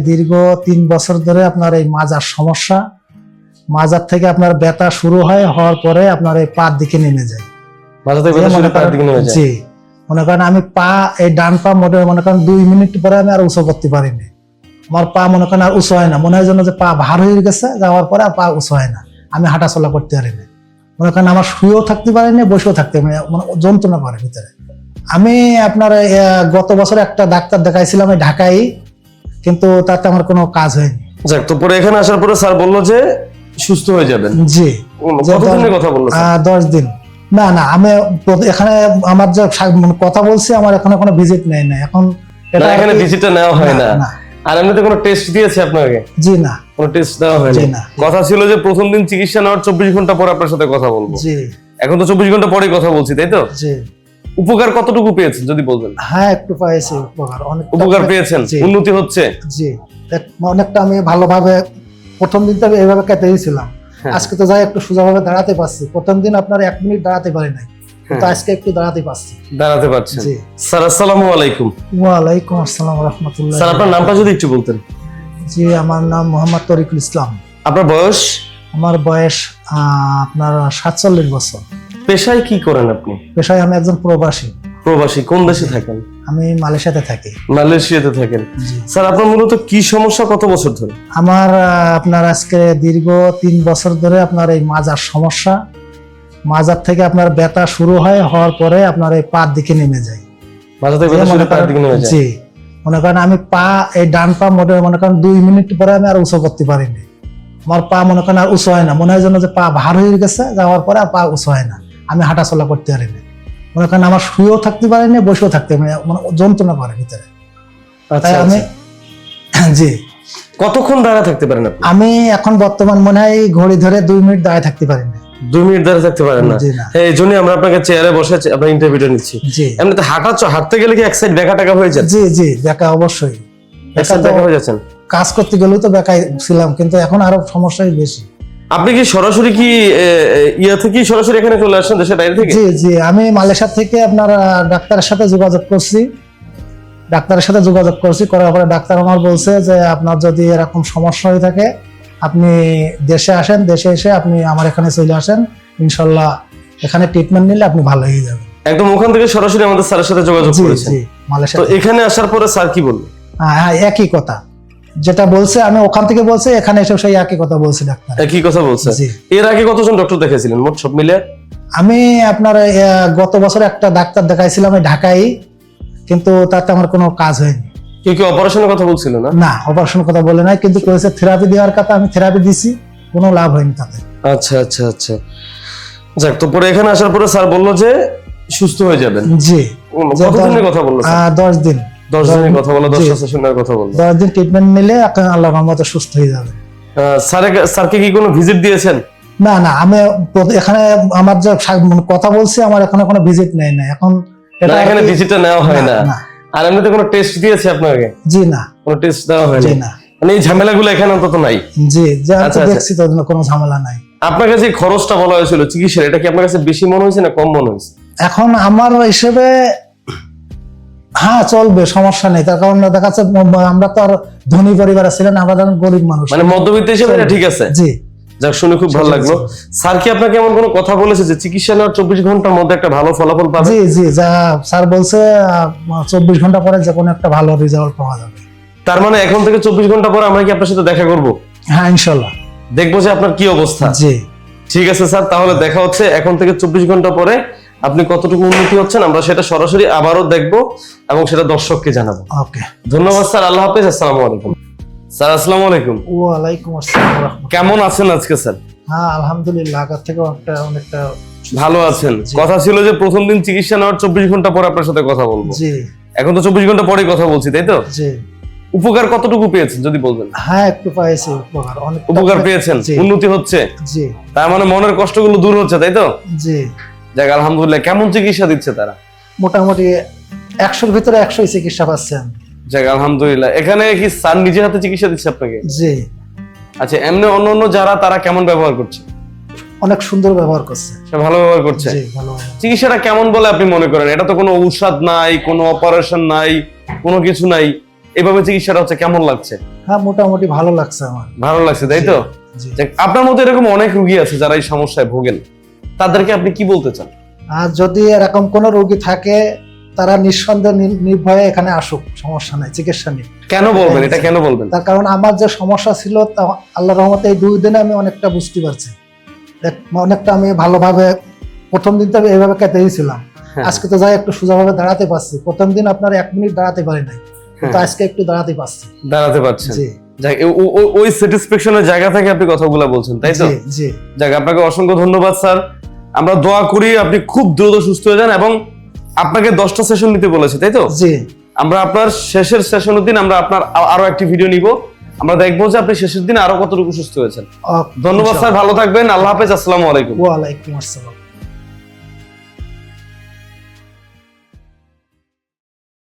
দীর্ঘ 3 বছর ধরে আপনার এই মাজার সমস্যা, মাজার থেকে আপনার ব্যথা শুরু হওয়ার পরে আপনার এই পা দিকে নেমে যায়। মাথা থেকে ব্যথা শুরু পায়ের দিকে নেমে যায়। জি, মনে করেন আমি এই ডান পা মনে করেন 2 মিনিট পরে আমি আর উঁচু করতে পারিনি। আমার পা মনে করেন আর উঁচু হয় না, মনে হয় যেন যে পা ভার হয়ে গেছে, যাওয়ার পরে আর পা উঁচু হয় না, আমি হাঁটা চলা করতে পারিনি। মনে করেন আমার শুয়েও থাকতে পারিনি, বসেও থাকতে মানে যন্ত্রণা করে ভিতরে। আমি আপনার গত বছর একটা ডাক্তার দেখাইছিলাম এই ঢাকায়, কিন্তু তাতে আমার কোনো কাজ হয়নি। যাক, তো পরে এখানে আসার পরে স্যার বললো যে সুস্থ হয়ে যাবেন। জি, কতদিনের কথা বললো? 10 দিন। না না, আমি এখানে আমার যে কথা বলছি, আমার এখানে কোনো ভিজিট নেই না এখন। এখানে ভিজিটটা নেওয়া হয় না। আর এমনিতে কোনো টেস্ট দিয়েছে আপনাকে? জি না, কোনো টেস্ট দেওয়া হয়নি। কথা ছিল যে প্রথম দিন চিকিৎসা নেওয়ার 24 ঘন্টা পর আপনার সাথে কথা বলবো। জি, এখন তো 24 ঘন্টা পরে কথা বলছি, তাই তো? জি। উপকার কতটুকু পেয়েছেন যদি বলবেন? হ্যাঁ, একটু পেয়েছি উপকার, অনেক উপকার পেয়েছেন, উন্নতি হচ্ছে। জি, অনেকটা আমি ভালোভাবে, প্রথম দিন তো আমি এইভাবে কেটেই ছিলাম, আজকে তো যাই একটু সোজাভাবে দাঁড়াতে পারছি। প্রথম দিন আপনার 1 মিনিট দাঁড়াতে পারি নাই, কিন্তু আজকে একটু দাঁড়াতে পারছি। দাঁড়াতে পারছেন। জি। স্যার আসসালামু আলাইকুম। ওয়ালাইকুম আসসালাম ওয়া রাহমাতুল্লাহ। স্যার আপনার নামটা যদি একটু বলতেন। জি, আমার নাম মোহাম্মদ তরিকুল ইসলাম। আপনার বয়স? আমার বয়স আপনার 47 বছর। পেশায় কি করেন আপনি? পেশায় আমি একজন প্রবাসী। প্রবাসী? কোন দেশে থাকেন? আমি মালয়েশিয়াতে থাকি। মালয়েশিয়াতে থাকেন। স্যার আপনার মূলত কি সমস্যা, কত বছর ধরে? আমার আপনার আজকে দীর্ঘ 3 বছর ধরে আপনার এই মাজার সমস্যা, মাজার থেকে আপনার ব্যথা শুরু হওয়ার পরে আপনার এই পা দিকে নেমে যায়। মাথা থেকে ব্যথা শুরু পায়ের দিকে নেমে যায়। জি, মনে করেন আমি এই ডান পা মনে করেন 2 মিনিট পরে আমি আর উঁচু করতে পারিনি। আমার পা মনে করেন আর উঁচু হয় না, মনে হয় যেন যে পা ভার হয়ে গেছে, যাওয়ার পরে আর পা উঁচু হয় না, আমি হাঁটা চলা করতে পারিনি। মনে করেন আমার শুয়েও থাকতে পারিনি, বসেও থাকতে মানে যন্ত্রণা করে ভিতরে। তাই আমি জি। কতক্ষণ দাঁড়া থাকতে পারেন আপনি? আমি এখন বর্তমান মনে হয় ঘড়ি ধরে 2 মিনিট দাঁড়ায় থাকতে পারি না। 2 মিনিট দাঁড়িয়ে থাকতে পারেন না? এই জন্যই আমরা আপনাকে চেয়ারে বসে আপনার ইন্টারভিউটা নিচ্ছি। এমনিতে হাঁটতে গেলে কি এক সাইড ব্যাকা টাকা হয়ে যায়? জি জি, ব্যাকা অবশ্যই। ব্যাকা হয়ে যাচ্ছেন? কাজ করতে গেলেও তো ব্যাকাই ছিলাম, কিন্তু এখন আরো সমস্যাই বেশি। আপনি কি সরাসরি কি ইয়া থেকে সরাসরি এখানে চলে আসেন দেশের বাইরে থেকে? জি জি, আমি মালয়েশিয়া থেকে আপনার ডাক্তারের সাথে যোগাযোগ করছি, করার পরে ডাক্তার আমার বলছে যে আপনার যদি এরকম সমস্যা হয়ে থাকে আপনি দেশে আসেন, দেশে এসে আপনি আমার এখানে চলে আসেন, ইনশাল্লাহ এখানে ট্রিটমেন্ট নিলে আপনি ভালো হয়ে যাবেন। একদম ওখান থেকে সরাসরি আমাদের স্যারের সাথে যোগাযোগ করেছেন? জি, মালয়েশিয়া। তো এখানে আসার পরে স্যার কি বলল? হ্যাঁ, একই কথা যেটা বলছে, আমি ওখান থেকে বলছি, এখানে এসে সেই একই কথা বলছে ডাক্তার। একই কথা বলছে? এর আগে কতজন ডক্টর দেখাইছিলেন মোট সব মিলে? আমি আপনার গত বছর একটা ডাক্তার দেখাইছিলাম এই ঢাকায়, কিন্তু তাতে আমার কোনো কাজ হয়নি। কি অপারেশনের কথা বলছিল না? না, অপারেশনের কথা বলে নাই, কিন্তু কয়েছে থেরাপি দেওয়ার কথা, আমি থেরাপি দিছি, কোনো লাভ হয়নি তাতে। আচ্ছা আচ্ছা আচ্ছা, যাক, তো পরে এখানে আসার পরে স্যার বললো যে সুস্থ হয়ে যাবেন। জি। কতদিনের কথা বললো? 10 দিন। 10 দিনের কথা বললো, 10 সেশনের কথা বললো। 10 দিন ট্রিটমেন্ট নিলে আল্লাহর রহমতে সুস্থ হয়ে যাবে। স্যারকে কি কোনো ভিজিট দিয়েছেন? না না, আমি এখানে আমার যে কথা বলছি, আমার এখানে কোনো ভিজিট নেই না এখন। এখানে ভিজিটটা নেওয়া হয় না। আর এমনিতে কোনো টেস্ট দিয়েছে আপনাকে? জি না, কোনো টেস্ট দেওয়া হয়নি। জি না। মানে এই ঝামেলাগুলো এখানে অন্তত নাই? জি, দেখছি তো কোনো ঝামেলা নাই। আপনার কাছে খরচটা বলা হয়েছিল চিকিৎসার, এটা কি আপনার কাছে বেশি মনে হয়েছে না কম মনে হয়েছে? এখন আমার হিসেবে হ্যাঁ চলবে, সমস্যা নেই। তার কারণ দেখা যাচ্ছে আমরা তো আর ধনী পরিবার ছিলেন, আমরা গরিব মানুষ, মানে মধ্যবিত্ত হিসেবে এটা ঠিক আছে। জি, যাক, শুনে খুব ভালো লাগলো। স্যার কি আপনাকে এমন কোনো কথা বলেছে যে চিকিৎসা নেওয়ার 24 ঘন্টার মধ্যে একটা ভালো ফলাফল পাবে? জি জি, যা স্যার বলছে 24 ঘন্টা পরে যে কোনো একটা ভালো রেজাল্ট পাওয়া যাবে। তার মানে এখন থেকে 24 ঘন্টা পরে আমরা কি আপনার সাথে দেখা করব? হ্যাঁ, ইনশাআল্লাহ দেখবো যে আপনার কি অবস্থা। জি, ঠিক আছে স্যার, তাহলে দেখা হচ্ছে এখন থেকে 24 ঘন্টা পরে আপনি কতটুকু উন্নতি হচ্ছেন আমরা সেটা সরাসরি আবারও দেখবো এবং সেটা দর্শককে জানাবো। ওকে, ধন্যবাদ স্যার, আল্লাহ হাফেজ, আসসালামু আলাইকুম। স্যার আসসালামু আলাইকুম। ওয়ালাইকুম আসসালাম। কেমন আছেন আজকে স্যার? হ্যাঁ, আলহামদুলিল্লাহ, আগের থেকে অনেকটা ভালো আছেন। কথা ছিল যে প্রথম দিন চিকিৎসা নেওয়ার 24 ঘন্টা পরে আপনার সাথে কথা বলবো। জি, এখন তো 24 ঘন্টা পরেই কথা বলছি, তাই তো? জি। উপকার কতটুকু পেয়েছেন যদি বলবেন? হ্যাঁ, একটু পেয়েছি উপকার, অনেক উপকার পেয়েছেন, উন্নতি হচ্ছে। জি, তার মানে মনের কষ্টগুলো দূর হচ্ছে, তাই তো? জি। যাক, আলহামদুলিল্লাহ। কেমন চিকিৎসা দিচ্ছে তারা? মোটামুটি 100-র ভিতরে 100 চিকিৎসা পাচ্ছেন। যাক, আলহামদুলিল্লাহ। এখানে কি স্যার নিজের হাতে চিকিৎসা দিচ্ছে আপনাকে? জি। আচ্ছা, এমনি অন্য যারা তারা কেমন ব্যবহার করছে? অনেক সুন্দর ব্যবহার করছে, ভালো ব্যবহার করছে। জি, ভালো। চিকিৎসাটা কেমন বলে আপনি মনে করেন? এটা তো কোনো ঔষধ নাই, কোনো অপারেশন নাই, কোনো কিছু নাই, এভাবে চিকিৎসাটা হচ্ছে কেমন লাগছে? হ্যাঁ, মোটামুটি ভালো লাগছে আমার। ভালো লাগছে, তাই তো? জি। যাক, আপনার মতো এরকম অনেক রোগী আছে যারা এই সমস্যায় ভোগেন, তাদেরকে আপনি কি বলতে চান? আর যদি এরকম কোনো রোগী থাকে, তারা নিঃসন্দেহে নির্ভয়ে এখানে আসুক, সমস্যা নাই, চিকিৎসা নিক। কেন বলবেন এটা, কেন বলবেন? তার কারণ আমার যে সমস্যা ছিল, তা আল্লাহর রহমতে এই 2 দিনে আমি অনেকটা বুঝতে পারছি। অনেকটা আমি ভালোভাবে, প্রথম দিন তো আমি এইভাবে কেটেই ছিলাম, হ্যাঁ। আজকে তো যাই একটু সোজাভাবে দাঁড়াতে পারছি। প্রথম দিন আপনার 1 মিনিট দাঁড়াতে পারি নাই, কিন্তু হ্যাঁ। আজকে একটু দাঁড়াতে পারছি। দাঁড়াতে পারছেন? জি যাক, ওই স্যাটিসফ্যাকশনের জায়গা থেকে আপনি কথাগুলো বলছেন, তাই তো? জি জি। যাক, আপনাকে অসংখ্য ধন্যবাদ স্যার। আমরা দোয়া করি আপনি খুব দ্রুত সুস্থ হয়ে যান, এবং আপনাকে 10টা সেশন নিতে বলেছে, তাই তো? জি। আমরা আপনার শেষের সেশনের দিন আমরা আপনার আরো একটি ভিডিও নিব, আমরা দেখবো যে আপনি শেষের দিন আরো কতটুকু সুস্থ হয়েছেন। ধন্যবাদ স্যার, ভালো থাকবেন, আল্লাহ হাফেজ, আসসালামু আলাইকুম। ওয়ালাইকুম আসসালাম।